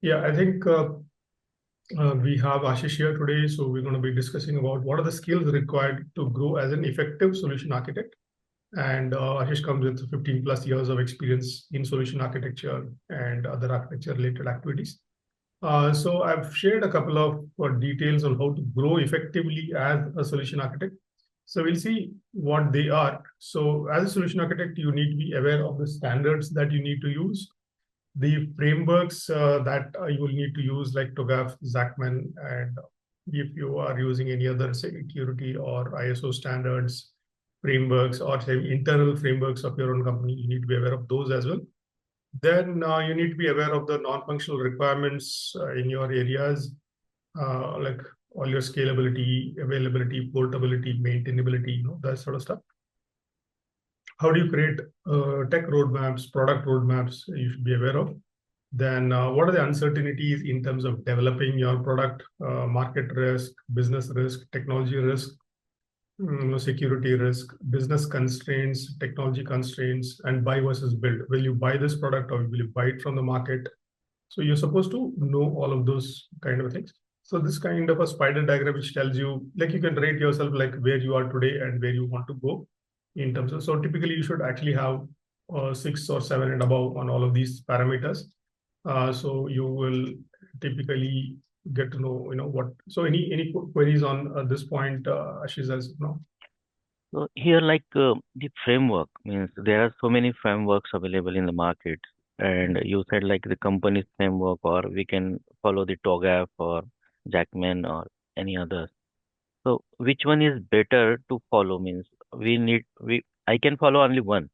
Yeah, I think we have Ashish here today. So we're going to be discussing about what are the skills required to grow as an effective solution architect. And Ashish comes with 15 plus years of experience in solution architecture and other architecture related activities. So I've shared a couple of details on how to grow effectively as a solution architect. So we'll see what they are. So as a solution architect, you need to be aware of the standards that you need to use, the frameworks that you will need to use, like TOGAF, Zachman, and if you are using any other security or ISO standards, frameworks, or say internal frameworks of your own company, you need to be aware of those as well. Then you need to be aware of the non-functional requirements in your areas, like all your scalability, availability, portability, maintainability, that sort of stuff. How do you create tech roadmaps, product roadmaps you should be aware of? Then what are the uncertainties in terms of developing your product, market risk, business risk, technology risk, security risk, business constraints, technology constraints, and buy versus build. Will you buy this product or will you buy it from the market? So you're supposed to know all of those kind of things. So this kind of a spider diagram which tells you, like you can rate yourself like where you are today and where you want to go in terms of, so typically you should actually have 6 or 7 and above on all of these parameters. So you will typically get to know, what. So any queries on this point, Ashish, as no? So here, the framework means there are so many frameworks available in the market, and you said like the company's framework, or we can follow the TOGAF or Jackman or any others. So which one is better to follow? Means we I can follow only one.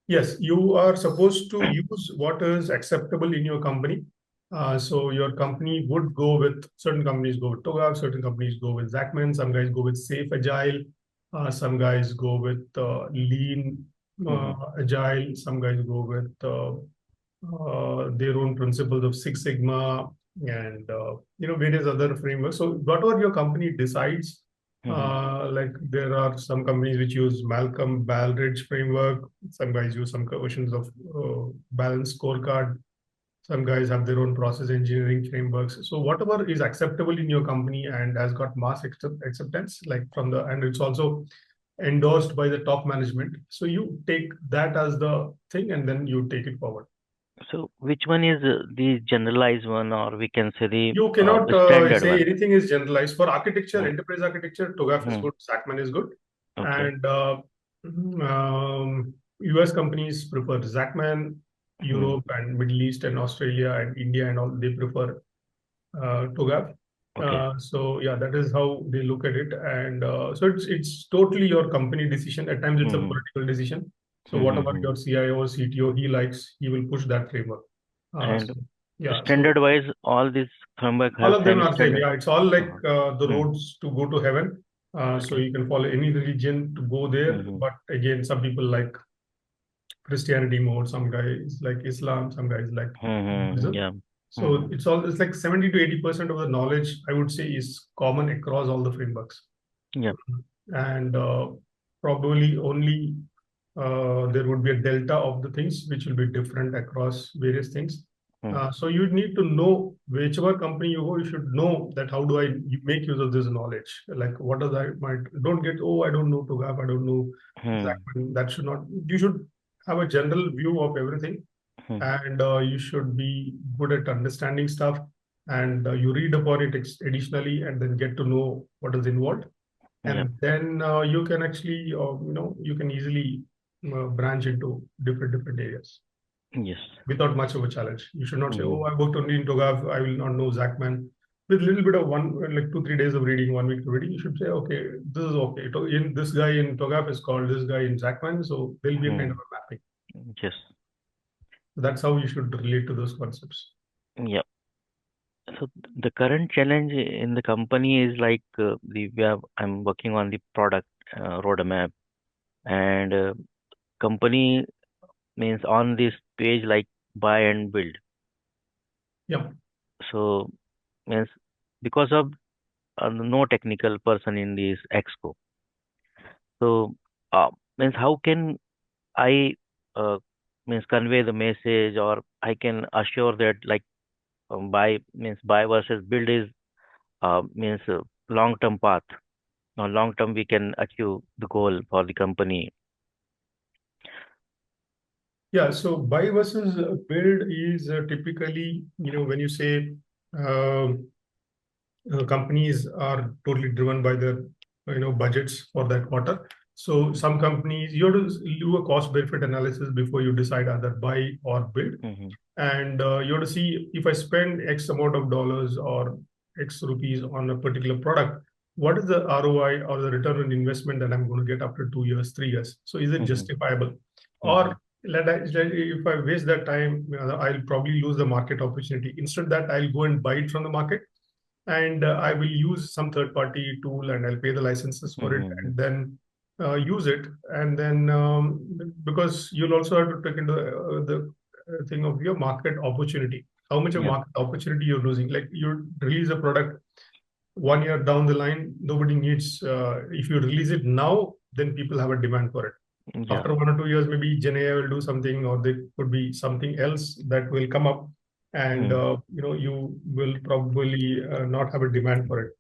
Yes, you are supposed to use what is acceptable in your company. So your company would go with, certain companies go with TOGAF, certain companies go with Zachman, some guys go with Safe Agile, some guys go with Lean Mm-hmm. Agile, some guys go with their own principles of Six Sigma and various other frameworks. So whatever your company decides, Mm-hmm. like there are some companies which use Malcolm Baldrige framework. Some guys use some versions of balanced scorecard. Some guys have their own process engineering frameworks. So whatever is acceptable in your company and has got mass acceptance, like and it's also endorsed by the top management. So you take that as the thing and then you take it forward. So which one is the generalized one, or we can say You cannot the standard say one? anything is generalized. For architecture, Mm, enterprise architecture, TOGAF is mm, good, Zachman is good. okay. And US companies prefer Zachman, Mm, Europe and Middle East and Australia and India and all, they prefer TOGAF. okay. So yeah, that is how they look at it. And so it's totally your company decision. At times it's a Mm-hmm. political decision. So whatever Mm-hmm. your CIO or CTO he likes, he will push that framework. And So yeah, so standard wise, all these framework all have of them same are same. standard. Yeah, it's all like Uh-huh. the Mm, roads to go to heaven. So okay. you can follow any religion to go there. Mm-hmm. But again, some people like Christianity more, some guys like Islam, some guys like Mm-hmm. Buddhism. Yeah. So Mm-hmm. it's like 70 to 80% of the knowledge, I would say, is common across all the frameworks. Yeah. And probably only there would be a delta of the things which will be different across various things. Mm, So you need to know whichever company you go, you should know that how do I make use of this knowledge? Like what does I might don't get, oh, I don't know TOGAF, I don't know mm, Zachman. That should not, you should have a general view of everything mm. and you should be good at understanding stuff and you read upon it additionally and then get to know what is involved Yeah. and then you can actually you can easily branch into different areas Yes. without much of a challenge. You should not say, Mm-hmm. oh, I worked only in TOGAF, I will not know Zachman. With a little bit of one, like 2 3 days of reading, 1 week of reading, you should say, okay, this is okay, in this guy in TOGAF is called this guy in Zachman, so there'll be a kind of Mm. a mapping. Yes. So that's how you should relate to those concepts. Yeah. So the current challenge in the company is I'm working on the product roadmap, and company means on this page like buy and build. Yeah. So means because of no technical person in this exco. So means how can I uh, means convey the message, or I can assure that like buy versus build is means long-term path. Now, long-term we can achieve the goal for the company. Yeah, so buy versus build is typically, when you say um companies are totally driven by their budgets for that quarter. So some companies, you have to do a cost benefit analysis before you decide either buy or build. Mm-hmm. And you have to see, if I spend X amount of dollars or X rupees on a particular product, what is the ROI or the return on investment that I'm going to get after 2 years, 3 years? So is it Mm-hmm. justifiable? Mm-hmm. Or if I waste that time, I'll probably lose the market opportunity. Instead that, I'll go and buy it from the market, and I will use some third-party tool, and I'll pay the licenses for it, Mm-hmm. and then use it. And then because you'll also have to take into the thing of your market opportunity, how much of Yeah. market opportunity you're losing. Like, you release a product 1 year down the line, nobody needs. If you release it now, then people have a demand for it. Yeah. After 1 or 2 years, maybe Gen AI will do something, or there could be something else that will come up, and Mm-hmm. you will probably not have a demand for it.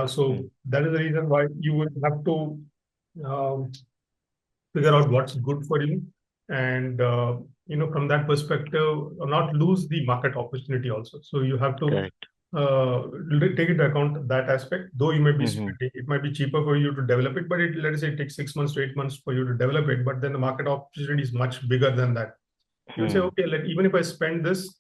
So that is the reason why you will have to um, figure out what's good for you, and from that perspective, not lose the market opportunity also. So you have to Correct. take into account that aspect. Though you might be Mm-hmm. spending, it might be cheaper for you to develop it, but let us say it takes 6 months to 8 months for you to develop it, but then the market opportunity is much bigger than that. You'll say, Mm-hmm. okay, like, even if I spend this,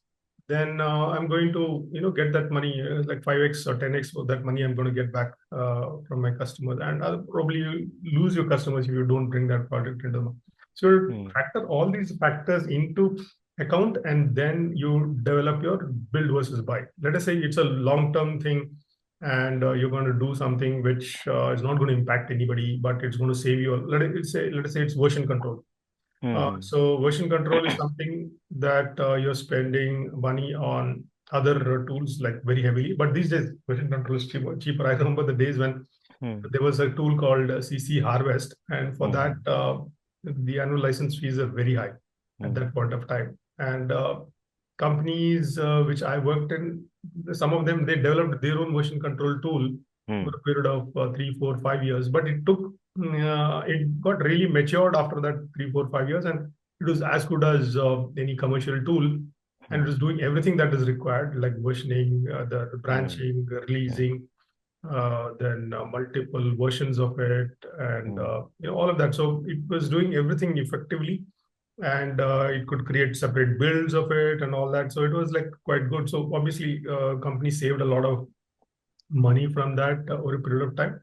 then I'm going to get that money, like 5x or 10x of that money I'm going to get back from my customers, and I'll probably lose your customers if you don't bring that product into them. So you factor all these factors into account, and then you develop your build versus buy. Let us say it's a long-term thing, and you're going to do something which is not going to impact anybody, but it's going to save you. Let us say it's version control. Mm-hmm. So version control is something that you're spending money on other tools like very heavily. But these days, version control is cheaper. I remember the days when there was a tool called CC Harvest, and for that, Mm-hmm. the annual license fees are very high at that point of time. And companies which I worked in, some of them, they developed their own version control tool over Mm-hmm. a period of 3, 4, 5 years. But it got really matured after that 3, 4, 5 years, and it was as good as any commercial tool, and it was doing everything that is required, like versioning, the Mm-hmm. branching, releasing, then multiple versions of it, and Mm-hmm. all of that. So it was doing everything effectively, and it could create separate builds of it and all that. So it was like quite good. So obviously, company saved a lot of money from that over a period of time.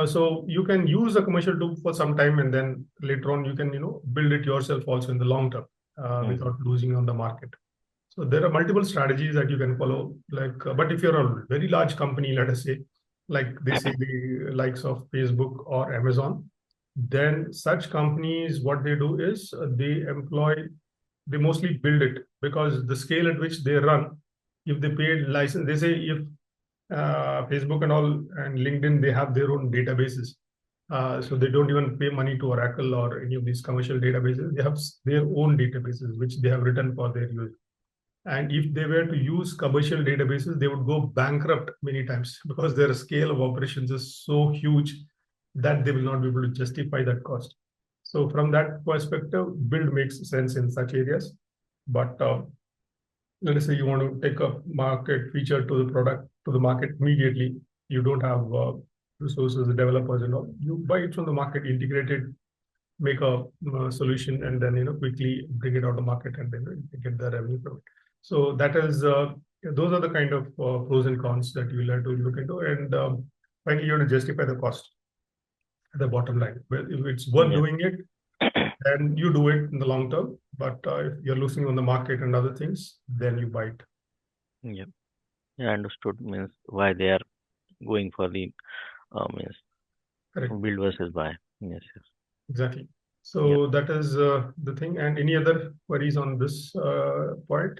So you can use a commercial tool for some time, and then later on you can build it yourself also in the long term Mm-hmm. without losing on the market. So there are multiple strategies that you can follow. Like, but if you're a very large company, let us say, like they say, the likes of Facebook or Amazon, then such companies, what they do is they mostly build it, because the scale at which they run, if they paid license, they say, if Facebook and all and LinkedIn, they have their own databases. So they don't even pay money to Oracle or any of these commercial databases. They have their own databases, which they have written for their use. And if they were to use commercial databases, they would go bankrupt many times, because their scale of operations is so huge that they will not be able to justify that cost. So from that perspective, build makes sense in such areas. But let us say you want to take a market feature to the product to the market immediately. You don't have resources, developers, and all. You buy it from the market, integrate it, make a solution, and then quickly bring it out the market, and then get the revenue from it. So that is those are the kind of pros and cons that you will have to look into, and finally you have to justify the cost at the bottom line. Well, if it's worth Yeah. doing it, then you do it in the long term. But if you're losing on the market and other things, then you buy it. Yeah. Yeah. Understood. Means why they are going for the means Correct. build versus buy. Yes. Yes. Exactly. Yep. So that is the thing. And any other queries on this point?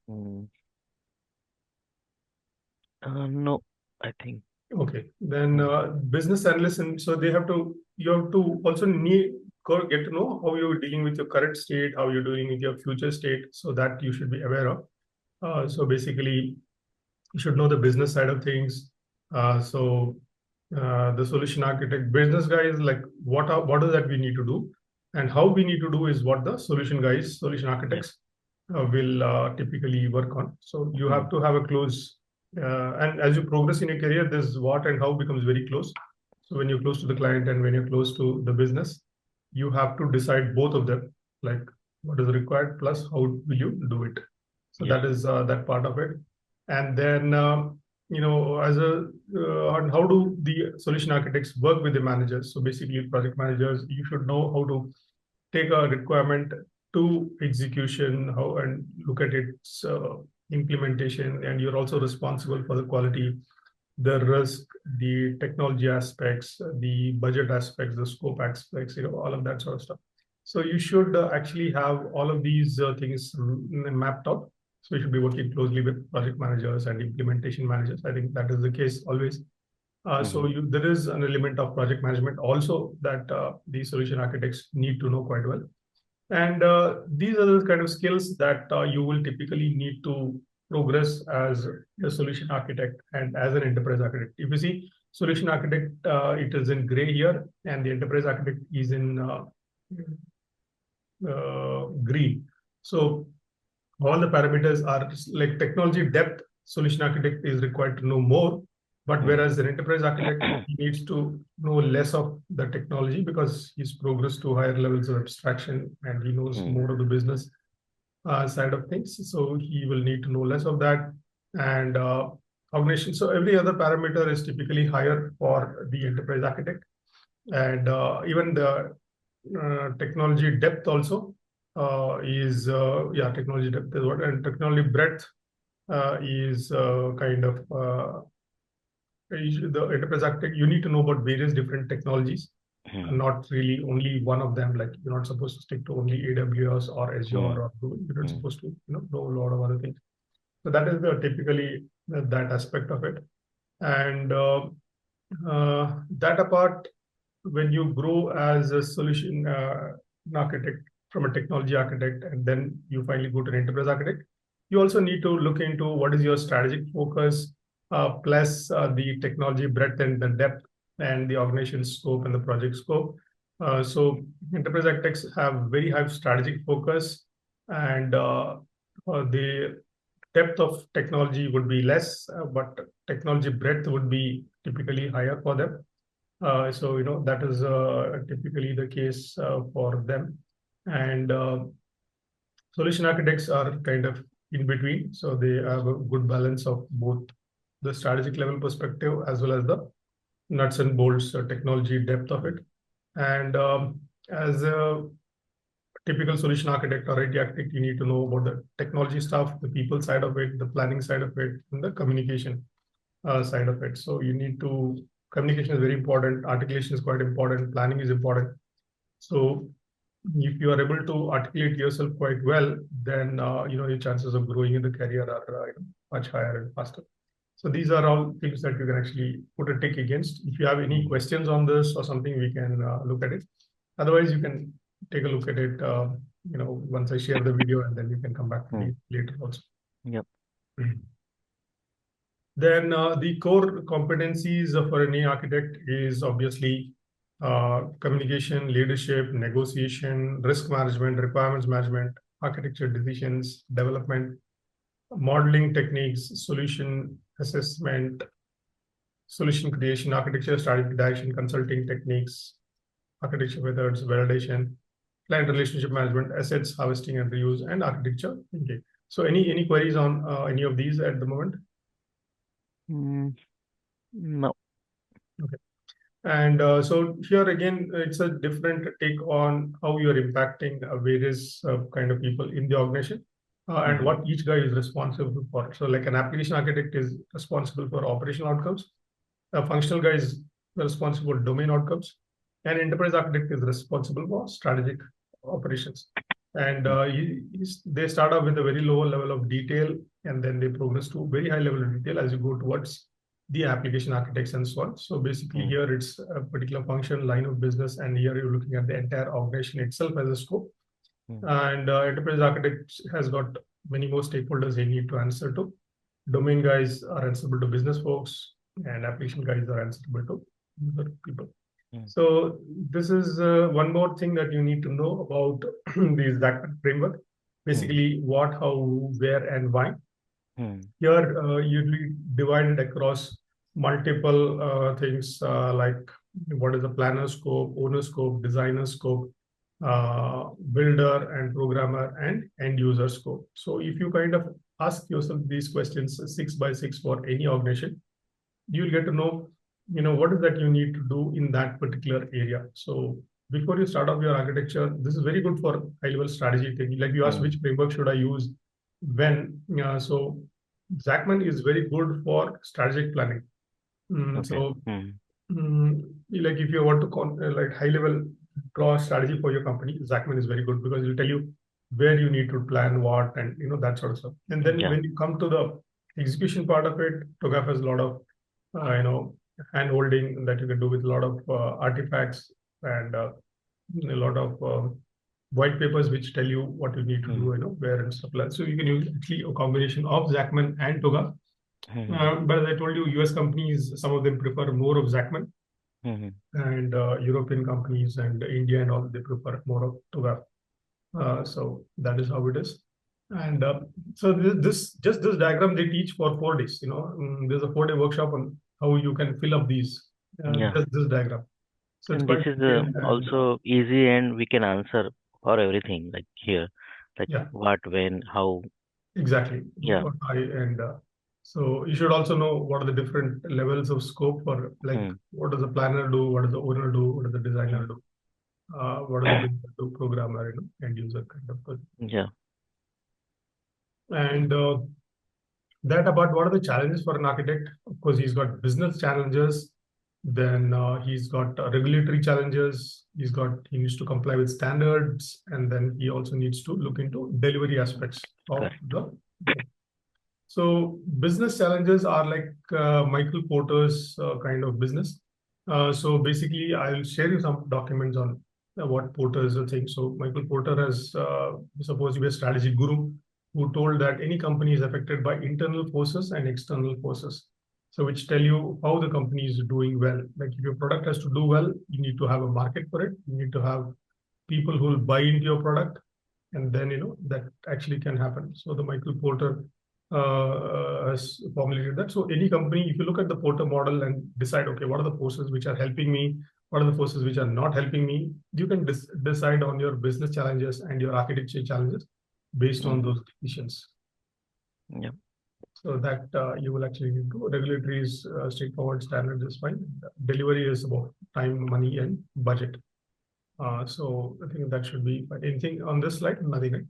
Mm. No, I think. Okay, then Mm. business analysts, and so you have to also get to know how you're dealing with your current state, how you're doing with your future state, so that you should be aware of. So basically, you should know the business side of things. The solution architect, business guy is like what is that we need to do, and how we need to do is what the solution guys, solution Yep. architects will typically work on. So you have to have a close, and as you progress in your career, this what and how becomes very close. So when you're close to the client and when you're close to the business, you have to decide both of them, like what is required plus how will you do it. So Yes. that is that part of it. And then as a on how do the solution architects work with the managers? So basically, project managers, you should know how to take a requirement to execution, how and look at its implementation, and you're also responsible for the quality, the risk, the technology aspects, the budget aspects, the scope aspects, all of that sort of stuff. So you should actually have all of these things mapped out. So you should be working closely with project managers and implementation managers. I think that is the case always. There is an element of project management also that the solution architects need to know quite well. And these are the kind of skills that you will typically need to progress as a solution architect and as an enterprise architect. If you see solution architect, it is in gray here, and the enterprise architect is in green. So all the parameters are like technology depth. Solution architect is required to know more, but whereas an enterprise architect needs to know less of the technology because he's progressed to higher levels of abstraction and he knows more of the business side of things. So he will need to know less of that. And organization. So every other parameter is typically higher for the enterprise architect. And even the technology depth also is technology depth is what, and technology breadth is kind of the enterprise architect. You need to know about various different technologies, not really only one of them. Like you're not supposed to stick to only AWS or Azure or Google. You're not supposed to know a lot of other things. So that is typically that aspect of it. And that apart, when you grow as a solution architect from a technology architect, and then you finally go to an enterprise architect, you also need to look into what is your strategic focus, plus the technology breadth and the depth and the organization scope and the project scope. So enterprise architects have very high strategic focus, and the depth of technology would be less, but technology breadth would be typically higher for them. That is typically the case for them. And solution architects are kind of in between. So they have a good balance of both the strategic level perspective as well as the nuts and bolts technology depth of it. And as a typical solution architect or IT architect, you need to know about the technology stuff, the people side of it, the planning side of it, and the communication side of it. So you need to, communication is very important, articulation is quite important, planning is important. So if you are able to articulate yourself quite well, then your chances of growing in the career are much higher and faster. So these are all things that you can actually put a tick against. If you have any questions on this or something, we can look at it. Otherwise, you can take a look at it, once I share the video, and then you can come back to me later also. Yep. Then the core competencies for any architect is obviously communication, leadership, negotiation, risk management, requirements management, architecture decisions, development, modeling techniques, solution assessment, solution creation, architecture, strategy, direction, consulting techniques, architecture methods, validation, client relationship management, assets harvesting and reuse, and architecture. Okay. So any queries on any of these at the moment? No. Okay. And so here again, it's a different take on how you're impacting various kind of people in the organization and what each guy is responsible for. So like an application architect is responsible for operational outcomes. A functional guy is responsible for domain outcomes. And enterprise architect is responsible for strategic operations. And they start off with a very low level of detail, and then they progress to very high level of detail as you go towards the application architects and so on. So basically here it's a particular function, line of business, and here you're looking at the entire organization itself as a scope. And enterprise architect has got many more stakeholders they need to answer to. Domain guys are answerable to business folks, and application guys are answerable to user people. So this is one more thing that you need to know about the Zachman framework. Basically, what, how, where, and why. Here, usually divided across multiple things like what is the planner scope, owner scope, designer scope, builder and programmer, and end user scope. So if you kind of ask yourself these questions 6 by 6 for any organization, you'll get to know, what is that you need to do in that particular area. So before you start off your architecture, this is very good for high-level strategy thing. Like you asked, which framework should I use when? So Zachman is very good for strategic planning. So like if you want to like high level draw a strategy for your company, Zachman is very good because it'll tell you where you need to plan what, and that sort of stuff. And then when you come to the execution part of it, TOGAF has a lot of hand holding that you can do with a lot of artifacts and a lot of white papers which tell you what you need to do, where and stuff like that. So you can use actually a combination of Zachman and TOGAF. But as I told you, US companies, some of them prefer more of Zachman, and European companies and India and all, they prefer more of TOGAF. So that is how it is. And so this diagram they teach for 4 days. There's a 4-day workshop on how you can fill up these just this diagram. So it's And quite this is detailed and, also easy, and we can answer for everything like here, like what, when, how. Exactly. Yeah. And so you should also know what are the different levels of scope for, like what does the planner do, what does the owner do, what does the designer do, what does the builder do, programmer, end user kind of person. Yeah. And that about what are the challenges for an architect. Of course, he's got business challenges, then he's got regulatory challenges, he needs to comply with standards, and then he also needs to look into delivery aspects of the. So business challenges are like Michael Porter's kind of business. So basically, I'll share you some documents on what Porter is a thing. So Michael Porter has supposed to be a strategy guru who told that any company is affected by internal forces and external forces. So which tell you how the company is doing well. Like if your product has to do well, you need to have a market for it. You need to have people who will buy into your product, and then that actually can happen. So the Michael Porter has formulated that. So any company, if you look at the Porter model and decide, okay, what are the forces which are helping me, what are the forces which are not helping me, you can decide on your business challenges and your architecture challenges based on those decisions. Yeah. So that you will actually need to. Regulatory is straightforward, standards is fine. Delivery is about time, money, and budget. So I think that should be fine. Anything on this slide? Nothing, right?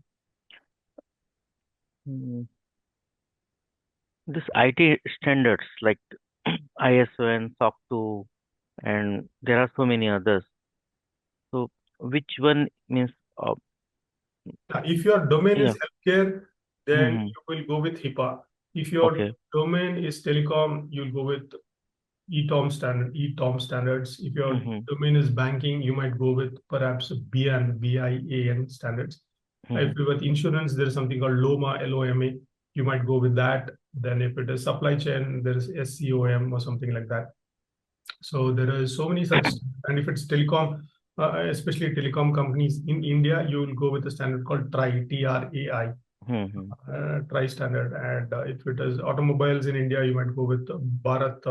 This IT standards like ISO and SOC 2, and there are so many others. So which one means? If your domain is healthcare, then you will go with HIPAA. If your domain is telecom, you'll go with ETOM standards. If your domain is banking, you might go with perhaps BIAN standards. If you're with insurance, there is something called LOMA, LOMA. You might go with that. Then if it is supply chain, there is SCOM or something like that. So there are so many such. And if it's telecom, especially telecom companies in India, you will go with a standard called TRAI, TRAI. TRAI standard. And if it is automobiles in India, you might go with Bharat,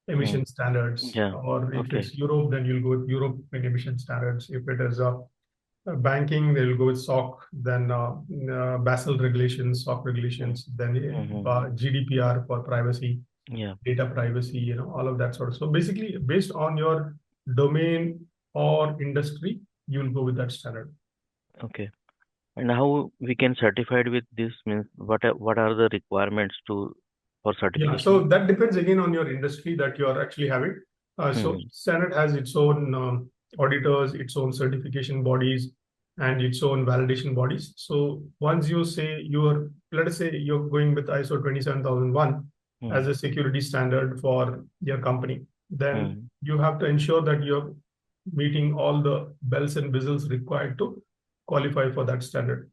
emission standards. Or if it's Europe, then you'll go with European emission standards. If it is banking, they'll go with SOC, then Basel regulations, SOC regulations, then GDPR for privacy, data privacy, all of that sort of. So basically, based on your domain or industry, you'll go with that standard. Okay. And how we can certified with this means what are the requirements for certification? Yeah, so that depends again on your industry that you are actually having. So each standard has its own auditors, its own certification bodies, and its own validation bodies. So once you say let us say you're going with ISO 27001 as a security standard for your company, then you have to ensure that you're meeting all the bells and whistles required to qualify for that standard.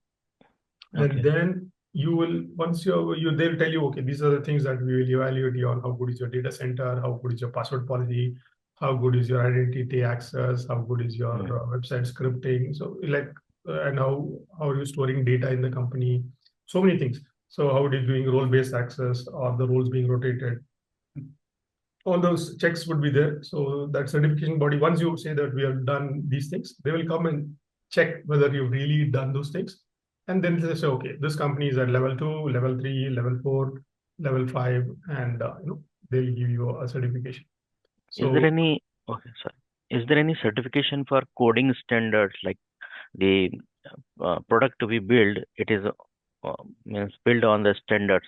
And Okay. then you will, once they'll tell you, okay, these are the things that we will evaluate you on. How good is your data center? How good is your password policy? How good is your identity access? How good is your Mm. website scripting? So like, and how are you storing data in the company? So many things. So how are you doing role-based access? Or the roles being rotated? All those checks would be there. So that certification body, once you say that we have done these things, they will come and check whether you've really done those things. And then they say, okay, this company is at level 2, level 3, level 4, level 5, and they'll give you a certification. Is there So any, okay, sorry. Is there any certification for coding standards like the product we build, it is means built on the standards?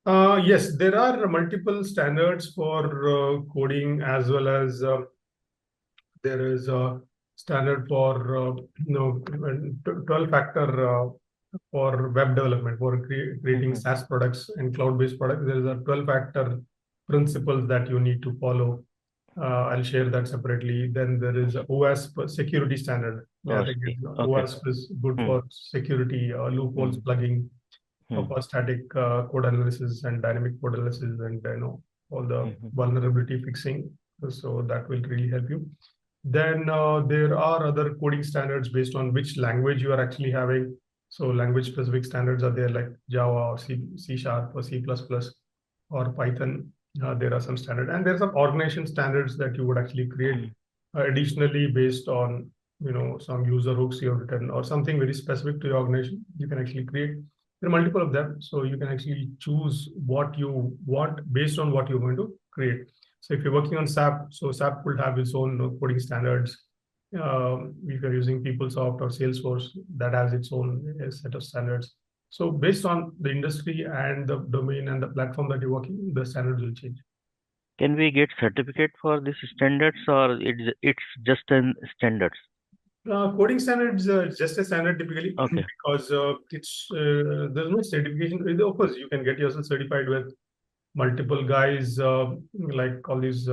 yes, there are multiple standards for coding, as well as there is a standard for 12 factor for web development, for creating Mm-hmm. SaaS products and cloud-based products. There is a 12 factor principles that you need to follow. I'll share that separately. Then there is a OWASP security standard. Yeah, I think OSP. Okay. OWASP is good Hmm. for security, loopholes Hmm. plugging, Hmm. for static code analysis and dynamic code analysis, and all the Hmm. vulnerability fixing. So that will really help you. Then there are other coding standards based on which language you are actually having. So language specific standards are there, like Java or C Sharp or C++ or Python. There are some standards, and there are some organization standards that you would actually create Hmm. additionally based on some user hooks you have written or something very specific to your organization. You can actually create. There are multiple of them, so you can actually choose what you want based on what you're going to create. So if you're working on SAP, so SAP will have its own coding standards. If you're using PeopleSoft or Salesforce, that has its own set of standards. So based on the industry and the domain and the platform that you're working, the standards will change. Can we get certificate for these standards, or it's just an standards? Coding standards just a standard typically Okay. because there's no certification. Of course, you can get yourself certified with multiple guys, like all these.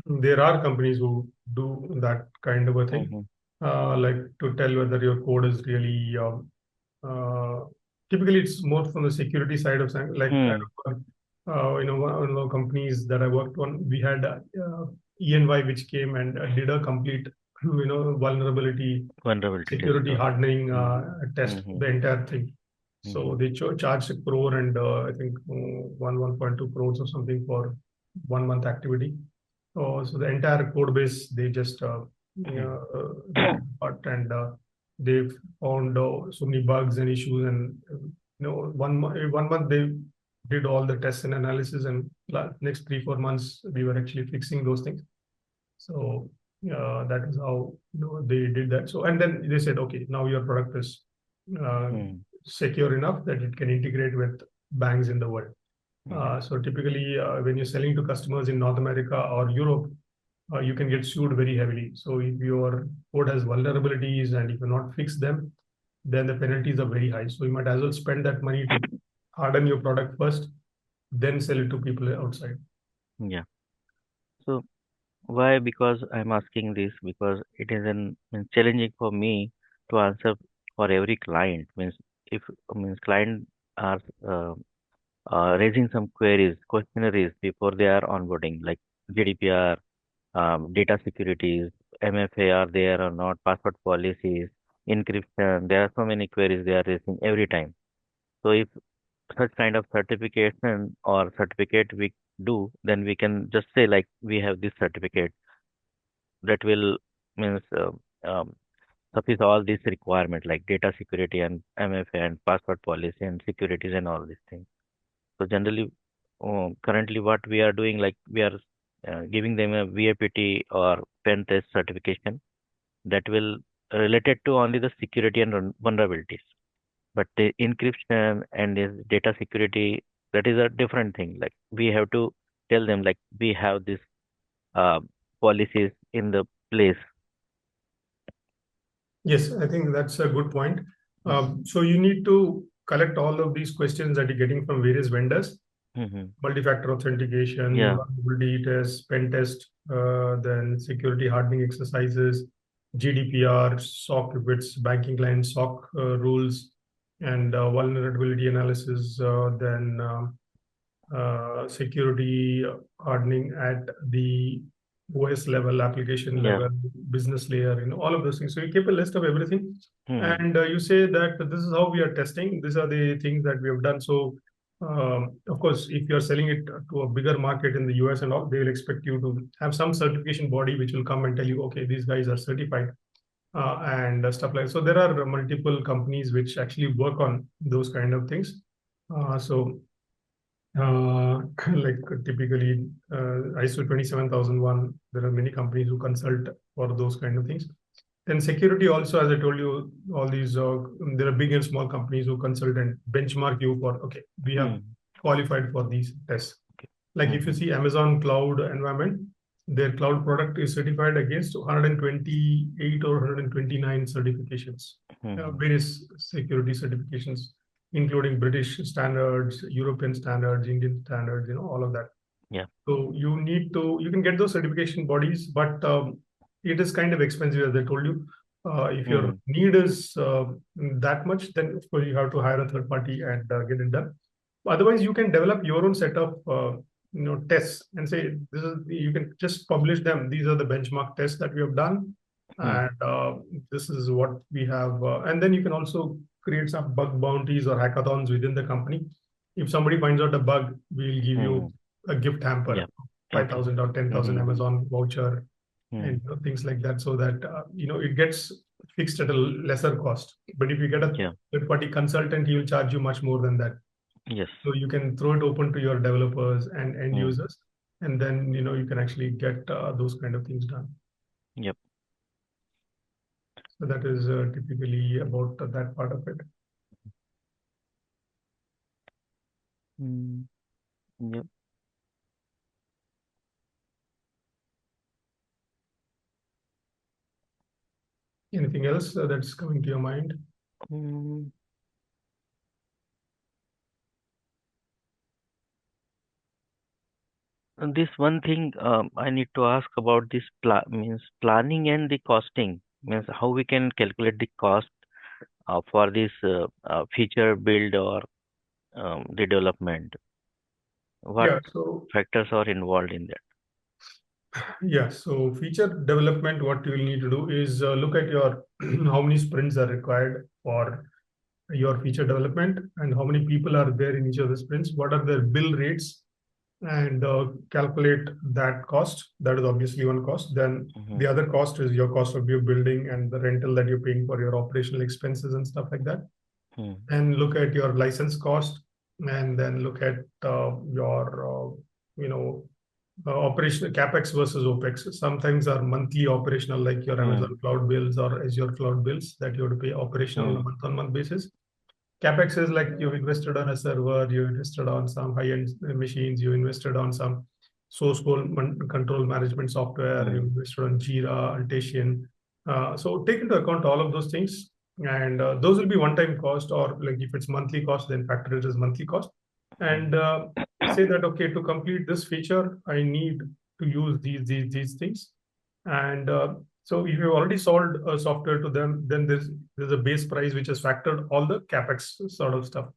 There are companies who do that kind of a thing, Mm-hmm. like to tell whether your code is really. Typically, it's more from the security side of things. Like Hmm. one of the companies that I worked on, we had ENY which came and did a complete vulnerability Vulnerability test. security Okay. hardening Hmm. test Hmm. the entire thing. Hmm. So they charged a crore and I think 1.2 crores or something for 1 month activity. So the entire code base they just Hmm. ripped apart, and they found so many bugs and issues, and 1 month they did all the tests and analysis, and next 3-4 months we were actually fixing those things. So that is how they did that. So and then they said, okay, now your product is uh, Hmm. secure enough that it can integrate with banks in the world. Hmm. So typically, when you're selling to customers in North America or Europe, you can get sued very heavily. So if your code has vulnerabilities and if you not fix them, then the penalties are very high. So you might as well spend that money to harden your product first, then sell it to people outside. Yeah. So why? Because I'm asking this because it is means challenging for me to answer for every client. Means if means client are uh, raising some queries, questionnaires before they are onboarding, like GDPR, data securities, MFA are there or not, password policies, encryption. There are so many queries they are raising every time. So if such kind of certification or certificate we do, then we can just say like we have this certificate that will means suffice all these requirement like data security and MFA and password policy and securities and all these things. So generally, currently what we are doing, like we are giving them a VAPT or pen test certification that will related to only the security and vulnerabilities. But the encryption and this data security, that is a different thing. Like we have to tell them like we have this uh, policies in the place. Yes, I think that's a good point. Mm-hmm. So you need to collect all of these questions that you're getting from various vendors: Mm-hmm. multi-factor authentication, Yeah. vulnerability test, pen test, then security hardening exercises, GDPR, SOC bits, banking line, SOC rules, and vulnerability analysis, then security hardening at the OS level, application Yeah. level, business layer, all of those things. So you keep a list of everything, Hmm. and you say that this is how we are testing. These are the things that we have done. So, of course, if you are selling it to a bigger market in the US and all, they will expect you to have some certification body which will come and tell you, okay, these guys are certified, and stuff like. So there are multiple companies which actually work on those kind of things. So like typically ISO 27001, there are many companies who consult for those kind of things. Then security also, as I told you, all these there are big and small companies who consult and benchmark you for, okay, we have Hmm. qualified for these tests. Okay. Like if you Hmm. see Amazon cloud environment, their cloud product is certified against 128 or 129 certifications, Hmm. various security certifications, including British standards, European standards, Indian standards, all of that. Yeah. So you can get those certification bodies, but it is kind of expensive, as I told you. If your Hmm. need is that much, then of course you have to hire a third party and get it done. Otherwise, you can develop your own set of tests and say this is you can just publish them. These are the benchmark tests that we have done, Hmm. and this is what we have. And then you can also create some bug bounties or hackathons within the company. If somebody finds out a bug, we'll give Hmm. you a gift Yeah. hamper, Okay. 5,000 or 10,000 Hmm. Amazon voucher, Hmm. and things like that, so that it gets fixed at a lesser cost. But if you get a Yeah. third party consultant, he will charge you much more than that. Yes. So you can throw it open to your developers and end Hmm. users, and then you can actually get those kind of things done. Yep. So that is typically about that part of it. Hmm. Yep. Anything else that's coming to your mind? Hmm. And this one thing I need to ask about this means planning and the costing means how we can calculate the cost for this feature build or the development. What Yeah. So factors are involved in that? yeah. So feature development, what you will need to do is look at your how many sprints are required for your feature development and how many people are there in each of the sprints. What are their bill rates, and calculate that cost. That is obviously one cost. Then Hmm. the other cost is your cost of your building and the rental that you're paying for your operational expenses and stuff like that. Hmm. And look at your license cost, and then look at your operational capex versus opex. Some things are monthly operational, like your Hmm. Amazon cloud bills or Azure cloud bills that you have to pay operational on a Hmm. month-on-month basis. CapEx is like you've invested on a server, you invested on some high-end machines, you invested on some source code control management software, you Hmm. invested on Jira, Altation. So take into account all of those things, and those will be one-time cost, or like if it's monthly cost, then factor it as monthly cost, and say that okay, to complete this feature, I need to use these things, and so if you've already sold a software to them, then there's a base price which has factored all the capex sort of stuff.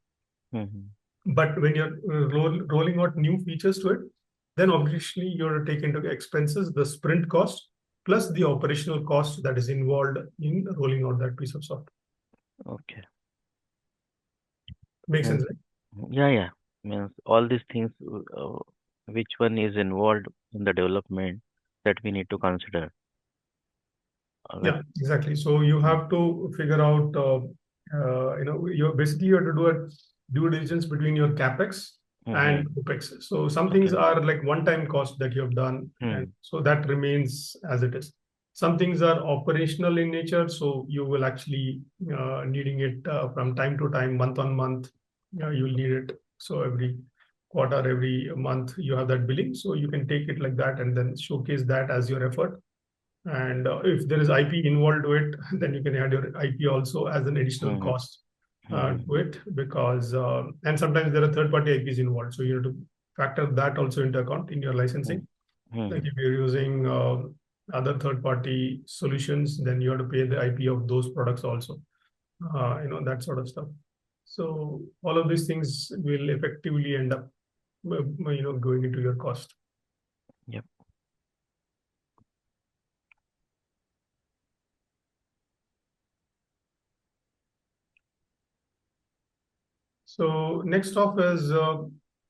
Hmm. But when you're rolling out new features to it, then obviously you're taking into expenses the sprint cost plus the operational cost that is involved in rolling out that piece of software. Okay. Makes Means sense, right? yeah, yeah. Means all these things, which one is involved in the development that we need to consider. Like, Yeah, exactly. So you mm, have to figure out, you have to do a due diligence between your capex mm-hmm. and opex. So some things Okay. are like one-time cost that you have done, and Hmm. so that remains as it is. Some things are operational in nature, so you will actually needing it from time to time, month on month. You'll need it. So every quarter, every month, you have that billing. So you can take it like that and then showcase that as your effort, and if there is IP involved to it, then you can add your IP also as an additional Hmm. cost Hmm. to it, because and sometimes there are third-party IPs involved, so you have to factor that also into account in your Hmm. licensing. Hmm. Like if you're using other third-party solutions, then you have to pay the IP of those products also. That sort of stuff. So all of these things will effectively end up, going into your cost. Yep. So next off is,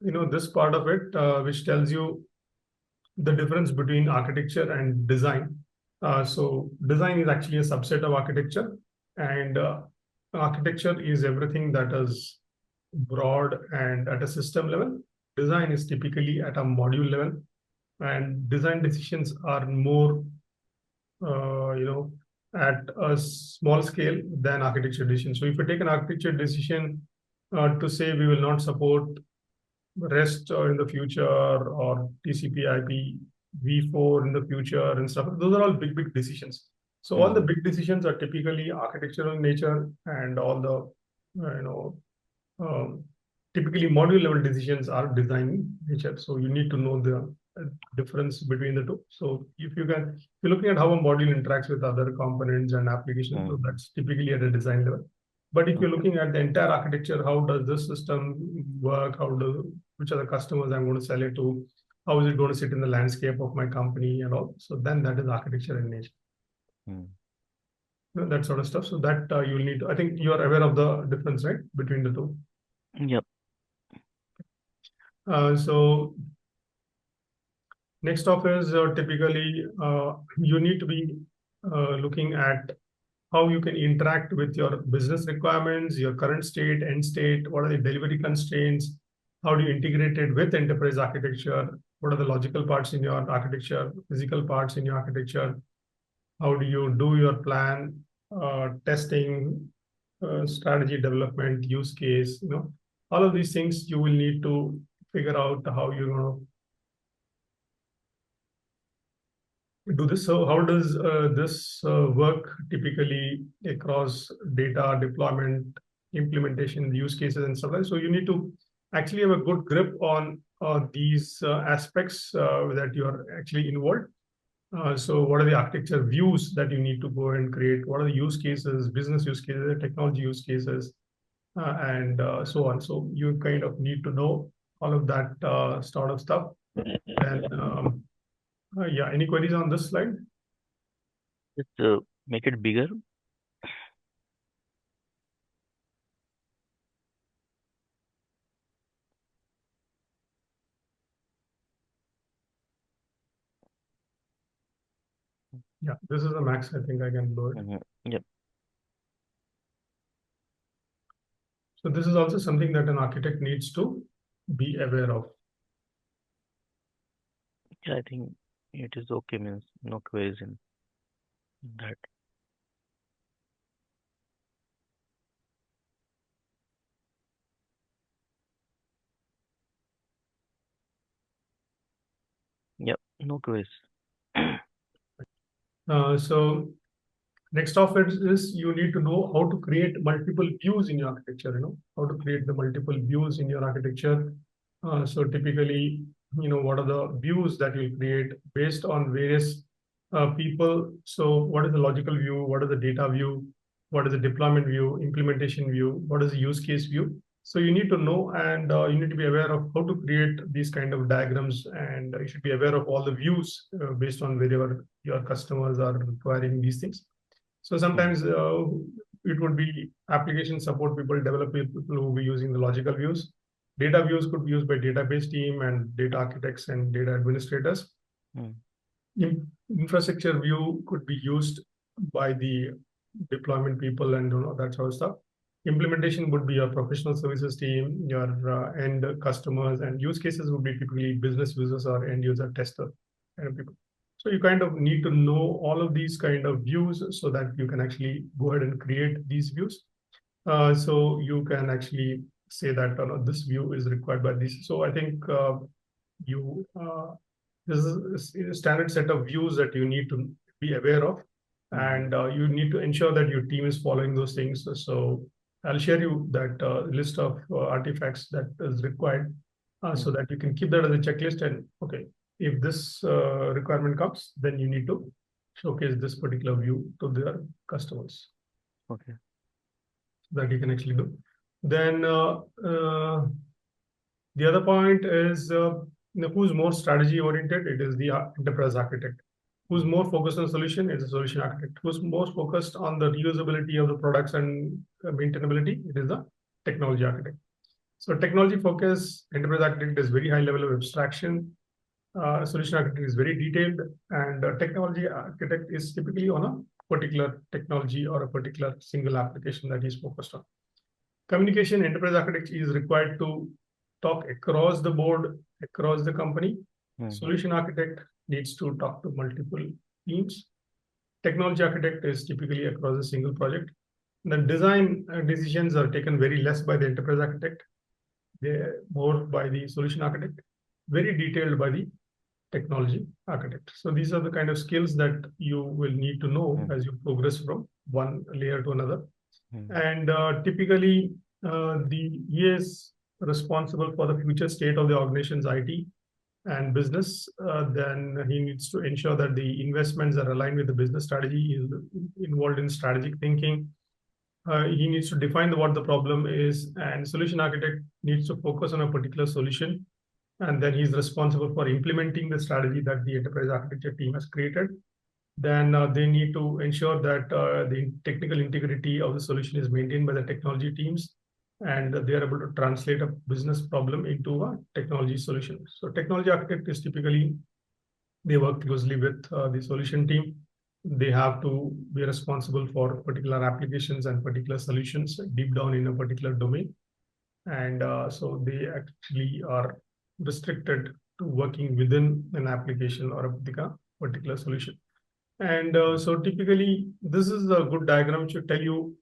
this part of it, which tells you the difference between architecture and design. So design is actually a subset of architecture, and architecture is everything that is broad and at a system level. Design is typically at a module level, and design decisions are more, at a small scale than architecture decision. So if you take an architecture decision to say we will not support REST in the future, or TCP/IP v4 in the future and stuff, those are all big, big decisions. So all the big decisions are typically architectural in nature, and all the, um, typically module level decisions are design in nature. So you need to know the difference between the two. So if you're looking at how a module interacts with other components and applications, so that's typically at a design level. But if you're looking at the entire architecture, how does this system work? Which are the customers I'm going to sell it to? How is it going to sit in the landscape of my company and all? So then that is architecture in nature. That sort of stuff. So that you'll need to, I think you are aware of the difference, right, between the two. Yep. So next off is typically you need to be looking at how you can interact with your business requirements, your current state, end state, what are the delivery constraints, how do you integrate it with enterprise architecture, what are the logical parts in your architecture, physical parts in your architecture, how do you do your plan, testing, strategy development, use case, all of these things you will need to figure out how you're going to do this. So how does this work typically across data deployment, implementation, use cases, and stuff like that? So you need to actually have a good grip on these aspects that you are actually involved. So what are the architecture views that you need to go and create? What are the use cases, business use cases, technology use cases, and so on. So you kind of need to know all of that sort of stuff. And yeah, any queries on this slide? Just make it bigger. Yeah, this is the max. I think I can blow it. Yep. So this is also something that an architect needs to be aware of. Yeah, I think it is okay. Means no queries in that. Yep, no queries. So next off it is you need to know how to create multiple views in your architecture, how to create the multiple views in your architecture. So typically, what are the views that you'll create based on various people. So what is the logical view? What is the data view? What is the deployment view, implementation view? What is the use case view? So you need to know, and you need to be aware of how to create these kind of diagrams, and you should be aware of all the views based on wherever your customers are requiring these things. So sometimes it would be application support people, developer people who will be using the logical views. Data views could be used by database team and data architects and data administrators. Infrastructure view could be used by the deployment people and that sort of stuff. Implementation would be your professional services team, your end customers, and use cases would be typically business users or end user tester kind of people. So you kind of need to know all of these kind of views so that you can actually go ahead and create these views. So you can actually say that this view is required by this. So I think you this is a standard set of views that you need to be aware of, and you need to ensure that your team is following those things. So I'll share you that list of artifacts that is required, so that you can keep that as a checklist. And okay, if this requirement comes, then you need to showcase this particular view to their customers Okay. that you can actually do. Then the other point is who's more strategy oriented? It is the enterprise architect. Who's more focused on solution? It's a solution architect. Who's more focused on the reusability of the products and maintainability? It is the technology architect. So technology focus, enterprise architect is very high level of abstraction. Solution architect is very detailed, and technology architect is typically on a particular technology or a particular single application that he's focused on. Communication, enterprise architect is required to talk across the board, across the company. Solution architect needs to talk to multiple teams. Technology architect is typically across a single project. The design decisions are taken very less by the enterprise architect. They're more by the solution architect, very detailed by the technology architect. So these are the kind of skills that you will need to know as you progress from one layer to another. And typically, the he is responsible for the future state of the organization's IT and business. Then he needs to ensure that the investments are aligned with the business strategy. He is involved in strategic thinking. He needs to define what the problem is, and solution architect needs to focus on a particular solution. And then he's responsible for implementing the strategy that the enterprise architecture team has created. Then they need to ensure that the technical integrity of the solution is maintained by the technology teams, and they are able to translate a business problem into a technology solution. So technology architect is typically, they work closely with the solution team. They have to be responsible for particular applications and particular solutions deep down in a particular domain. And so they actually are restricted to working within an application or a particular solution. And so typically, this is a good diagram to tell you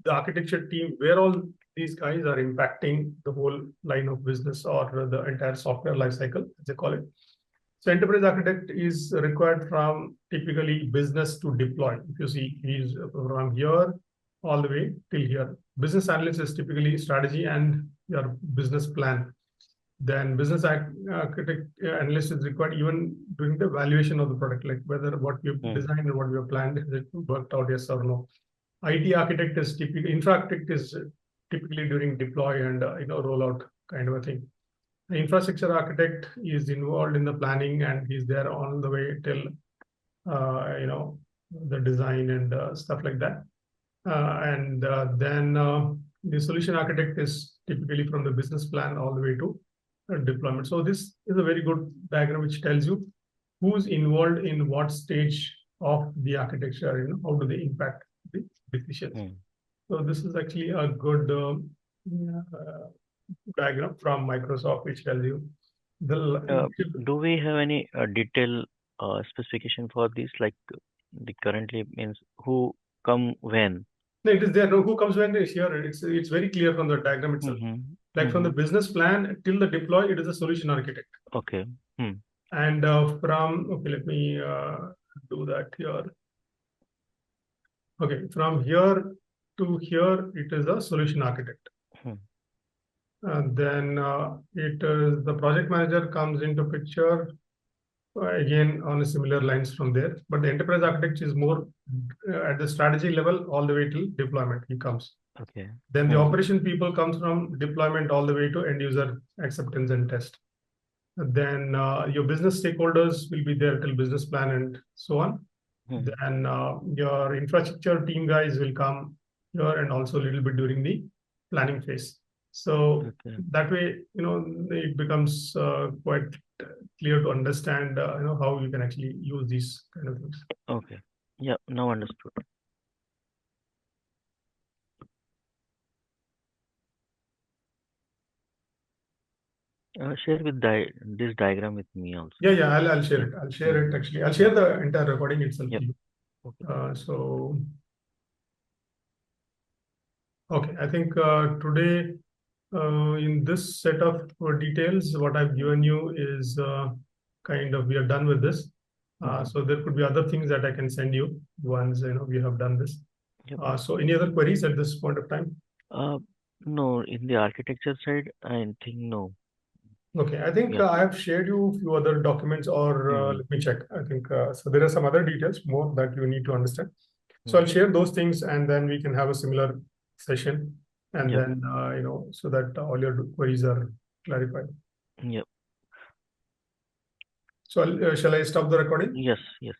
the architecture team, where all these guys are impacting the whole line of business or the entire software lifecycle, as they call it. So enterprise architect is required from typically business to deploy. If you see, he's from here all the way till here. Business analyst is typically strategy and your business plan. Then business architect analyst is required even during the valuation of the product, like whether what we've designed and what we have planned, is it worked out, yes or no. IT architect is typically, infra architect is typically during deploy and rollout kind of a thing. The infrastructure architect is involved in the planning and he's there all the way till the design and stuff like that. And then the solution architect is typically from the business plan all the way to deployment. So this is a very good diagram which tells you who's involved in what stage of the architecture, how do they impact the decisions. So this is actually a good diagram from Microsoft which tells you do we have any detailed specification for this, like the currently means who come when? No, it is there. No, who comes when is here. It's very clear from the diagram itself. Like from the business plan till the deploy, it is a solution architect. Okay. And let me do that here. Okay, from here to here, it is a solution architect. Then it is the project manager comes into picture again on a similar lines from there. But the enterprise architect is more at the strategy level all the way till deployment. He comes. Okay. Then the operation people comes from deployment all the way to end user acceptance and test. Then your business stakeholders will be there till business plan and so on. Then your infrastructure team guys will come here and also a little bit during the planning phase. So that way, it becomes quite clear to understand, how you can actually use these kind of things. Okay. Yeah, now understood. Share with this diagram with me also. Yeah, I'll share it. I'll share it actually. I'll share the entire recording itself. Yep. Okay, I think today in this set of details, what I've given you is kind of, we are done with this. So there could be other things that I can send you once we have done this. Yep. So any other queries at this point of time? No, in the architecture side, I think no. Okay, I think Yeah. I have shared you a few other documents, or let me check. I think so. There are some other details more that you need to understand. So I'll share those things, and then we can have a similar session, and Yep. then so that all your queries are clarified. Yep. So shall I stop the recording? Yes. Yes.